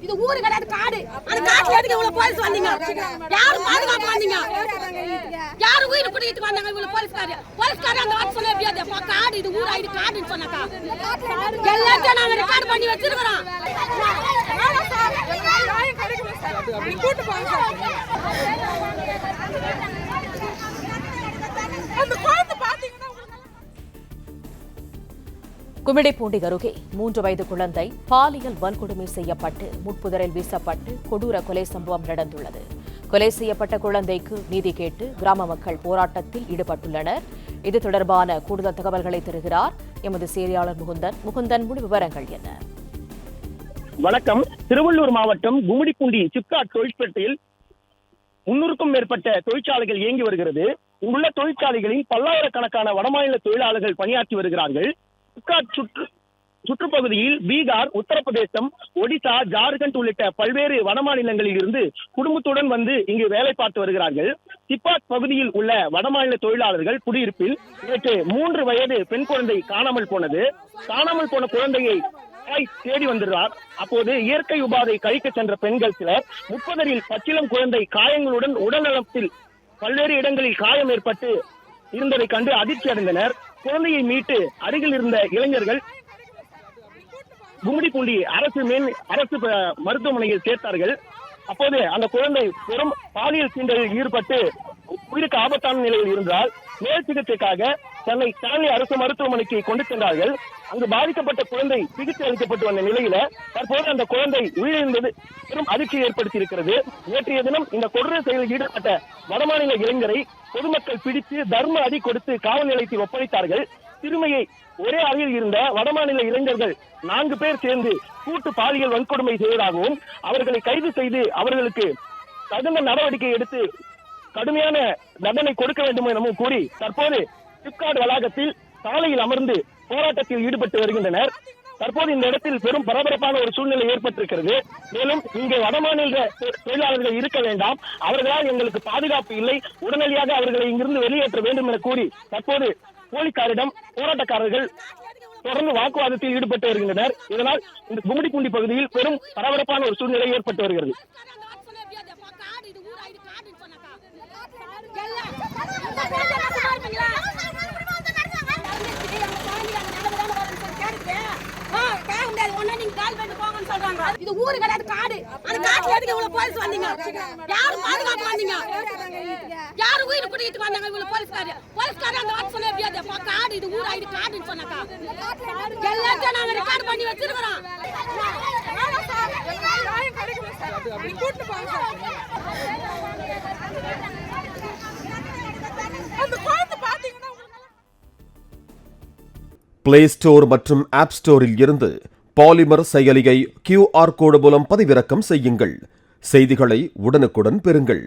இது ஊரு கிடையாது, காடு. அந்த காட்டுல எதுக்கு இவ்வளவு போலீஸ் வந்தீங்க? யாரு பாதுகாப்பு வந்தீங்க? யாரு உயிர் பிடிக்கிட்டு வந்தாங்க? இவ்வளவு போலீஸ்காரர் அந்த வார்த்தை சொல்ல முடியாது. காடு, இது ஊரா, இது காடுன்னு சொன்னாக்கா எல்லாத்தையும் நாங்க ரெக்கார்ட் பண்ணி வச்சிருக்கிறோம். கும்மிடிப்பூண்டி அருகே 3 வயது குழந்தை பாலியல் வன்கொடுமை செய்யப்பட்டு முட்புதரில் வீசப்பட்டு கொடூர கொலை சம்பவம் நடந்துள்ளது. கொலை செய்யப்பட்ட குழந்தைக்கு நீதி கேட்டு கிராம மக்கள் போராட்டத்தில் ஈடுபட்டுள்ளனர். இது தொடர்பான கூடுதல் தகவல்களை தருகிறார் எமது செய்தியாளர் முகுந்தன். முழு விவரங்கள் என்ன? வணக்கம். திருவள்ளூர் மாவட்டம் கும்மிடிப்பூண்டி சிப்காட் தொழிற்பேட்டையில் 300க்கும் மேற்பட்ட தொழிற்சாலைகள் இயங்கி வருகிறது. இங்குள்ள தொழிற்சாலைகளில் பல்லாயிரக்கணக்கான வடமாநில தொழிலாளர்கள் பணியாற்றி வருகிறார்கள். சிப்காட் சுற்றுப்பகுதியில் பீகார், உத்தரப்பிரதேசம், ஒடிசா, ஜார்க்கண்ட் உள்ளிட்ட பல்வேறு வடமாநிலங்களில் இருந்து குடும்பத்துடன் வந்து இங்கு வேலை பார்த்து வருகிறார்கள். சிப்காட் பகுதியில் உள்ள வடமாநில தொழிலாளர்கள் குடியிருப்பில் நேற்று 3 வயது பெண் குழந்தை காணாமல் போனது. காணாமல் போன குழந்தையை தேடி வந்துள்ளார். அப்போது இயற்கை உபாதை கழிக்க சென்ற பெண்கள் சிலர் முட்புதரில் பச்சிளம் குழந்தை காயங்களுடன் உடல்நலத்தில் பல்வேறு இடங்களில் காயம் ஏற்பட்டு இருந்ததை கண்டு அதிர்ச்சி அடைந்தனர். குழந்தையை மீட்டு அருகில் இருந்த இளைஞர்கள் கும்மிடிப்பூண்டி அரசு மருத்துவமனையில் சேர்த்தார்கள். அப்போது அந்த குழந்தை பெரும் பாலியல் சீண்டலில் ஈடுபட்டு உயிருக்கு ஆபத்தான நிலையில் இருந்தால் மேல் சிகிச்சைக்காக சென்னை ஸ்டான்லி அரசு மருத்துவமனைக்கு கொண்டு சென்றார்கள். அங்கு பாதிக்கப்பட்ட குழந்தை சிகிச்சை அளிக்கப்பட்டு வந்த நிலையில தற்போது அந்த குழந்தை உயிரிழந்தது பெரும் அதிர்ச்சியை ஏற்படுத்தி இருக்கிறது. நேற்றைய தினம் இந்த கொடூர செயலில் ஈடுபட்ட வடமாநில இளைஞரை பொதுமக்கள் பிடித்து தர்ம அடி கொடுத்து காவல் நிலையத்தில் ஒப்படைத்தார்கள். சிறுமியை ஒரே அறையில் இருந்த வடமாநில இளைஞர்கள் 4 பேர் சேர்ந்து கூட்டு பாலியல் வன்கொடுமை செய்வதாகவும் அவர்களை கைது செய்து அவர்களுக்கு தகுந்த நடவடிக்கை எடுத்து கடுமையான தண்டனை கொடுக்க வேண்டும் எனவும் கூறி தற்போது சிப்காட் வளாகத்தில் சாலையில் அமர்ந்து போராட்டத்தில் ஈடுபட்டு வருகின்றனர். தற்போது இந்த இடத்தில் பெரும் பரபரப்பான ஒரு சூழ்நிலை ஏற்பட்டிருக்கிறது. மேலும் இங்கே வடமாநில தொழிலாளர்கள் இருக்க வேண்டாம், அவர்களால் எங்களுக்கு பாதுகாப்பு இல்லை, உடனடியாக அவர்களை இங்கிருந்து வெளியேற்ற வேண்டும் என கூறி தற்போது போலீசாரிடம் போராட்டக்காரர்கள் தொடர்ந்து வாக்குவாதத்தில் ஈடுபட்டு வருகின்றனர். இதனால் இந்த கும்மிடிப்பூண்டி பகுதியில் பெரும் பரபரப்பான ஒரு சூழ்நிலை ஏற்பட்டு வருகிறது. இது ஊரு கிடையாது, காடு. அந்த காட்டுல எதுக்கு இவ்வளவு போலீஸ் வந்தீங்க? யாரு பாதுகாப்பு வந்தீங்க? யாரு உயிர் பிடிக்கிட்டு வந்தாங்க? இவ்வளவு போலீஸ்காரர் அந்த வார்த்தை சொல்ல முடியாது. காடு, இது ஊரா, இது காடுன்னு சொன்னாக்கா எல்லாத்தையும் நாங்க ரெக்கார்ட் பண்ணி வச்சிருக்கிறோம். பிளே ஸ்டோர் மற்றும் ஆப் ஸ்டோரில் இருந்து பாலிமர் செயலியை QR கோடு மூலம் பதிவிறக்கம் செய்யுங்கள். செய்திகளை உடனுக்குடன் பெறுங்கள்.